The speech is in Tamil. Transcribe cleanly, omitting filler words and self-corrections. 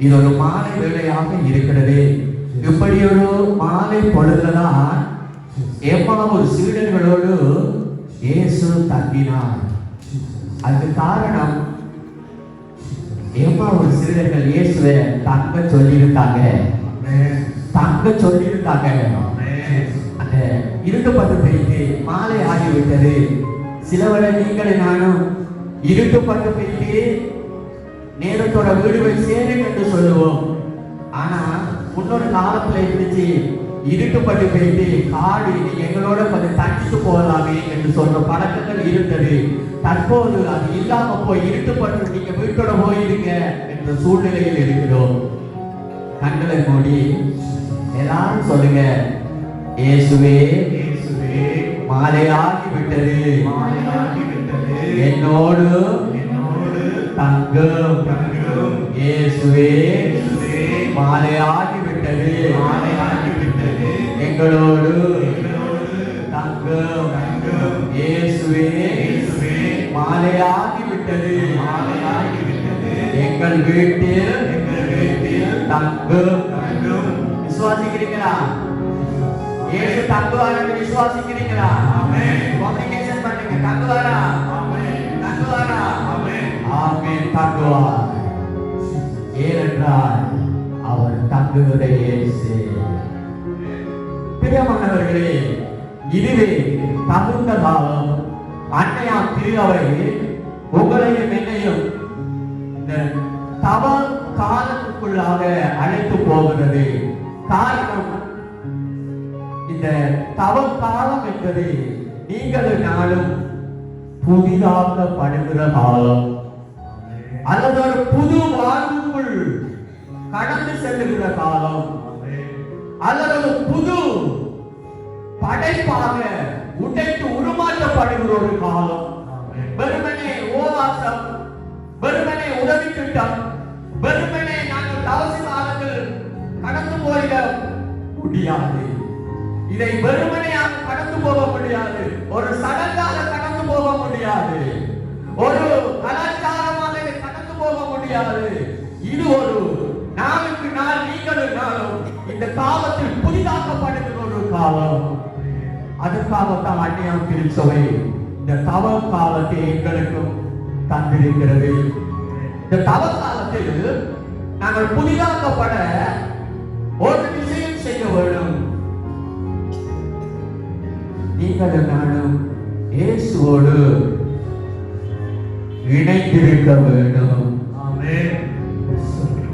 இது ஒரு மாலை வேளையாக இருக்கிறது. இப்படி ஒரு மாலை பொழுதுதான் எம்மாவூர் சீடர்களோடு இயேசு தங்கினார். அதுக்கு காரணம் எம்மாவூர் சீடர்கள் இயேசுவை தங்க சொல்லியிருந்தாங்க. அந்த இருட்டுப்பட்டு போயிட்டு மாலை ஆகிவிட்டது. சிலவரை நீங்கள் நானும் இருட்டுப்பட்டு போயிட்டு நேரத்தோட வீடு போய் சேரும் என்று சொல்லுவோம். ஆனா முன்னொரு காலத்துல இருந்துச்சு, இருட்டுப்பட்டு போயிட்டு காடு நீங்க எங்களோட கொஞ்சம் தங்கிட்டு போகலாமே என்று சொல்ற பழக்கங்கள் இருந்தது. தற்போது அது இல்லாம போய் இருட்டுப்பட்டு நீங்க வீட்டோட போயிருங்க என்ற சூழ்நிலையில் இருக்கிறோம். கண்களை மூடி எல்லாரும் சொல்லுங்க, இயேசுவே மாலையாகி விட்டது, என்னோடு தங்கும். இயேசுவே மாலையாகி விட்டது, எங்களோடு தங்கும். இயேசுவே மாலையாகி விட்டது, எங்கள் வீட்டில் தங்கும். விசுவாசிக்கிறீங்களா? இயேசு தங்குவார் என்று விசுவாசிக்கிறீங்களா? ஆமென். கம்யூனிகேஷன் பண்ணுங்க. தங்குவாரா? ஆமென். தங்குவாரா? ஆமென். ஆமென். தங்குவார். ஏனென்றால் அவர் தங்குகிற இயேசு. பிரியமானவர்களே, இதுவே தகுந்த காலம். அன்னையா திருவை உங்களையும் என்னையும் இந்த தவ காலத்துக்குள்ளாக அழைத்து போகிறது. காரணம், இந்த தவ காலம் என்பது நீங்களும் நாளும் புதிதாக்கப்படுகிற காலம், அல்லது ஒரு புது வாழ்வுக்குள் கடந்து செல்லுகிற காலம், அல்லது ஒரு புது படைப்பாக உடைத்து உருமாற்றப்படுகிற ஒரு காலம். வெறுமனே ஓவாசம், வெறுமனே உதவி திட்டம், வெறுமனே நாங்கள் தவசி காலத்தில் கடந்து போயிட முடியாது. இதை வெறுமனையாக கடந்து போக முடியாது. ஒரு சடங்காக கடந்து போக முடியாது. ஒரு கலாச்சாரமாக இதை கடந்து போக முடியாது. இது ஒரு நாளுக்கு நாள் நீங்களும் நாளும் இந்த காலத்தில் புதிதாக்கப்படுகிற ஒரு காலம். அதுக்காகத்தான் அன்னையாம் திருச்சபை இந்த தவ காலத்தை எங்களுக்கும் தந்திருக்கிறது. இந்த தவ காலத்தில் நாங்கள் புதிதாக்கப்பட ஒரு விஷயம் செய்ய வேண்டும். நீங்களும் நானும் இயேசுவோடு இணைந்திருக்க வேண்டும்.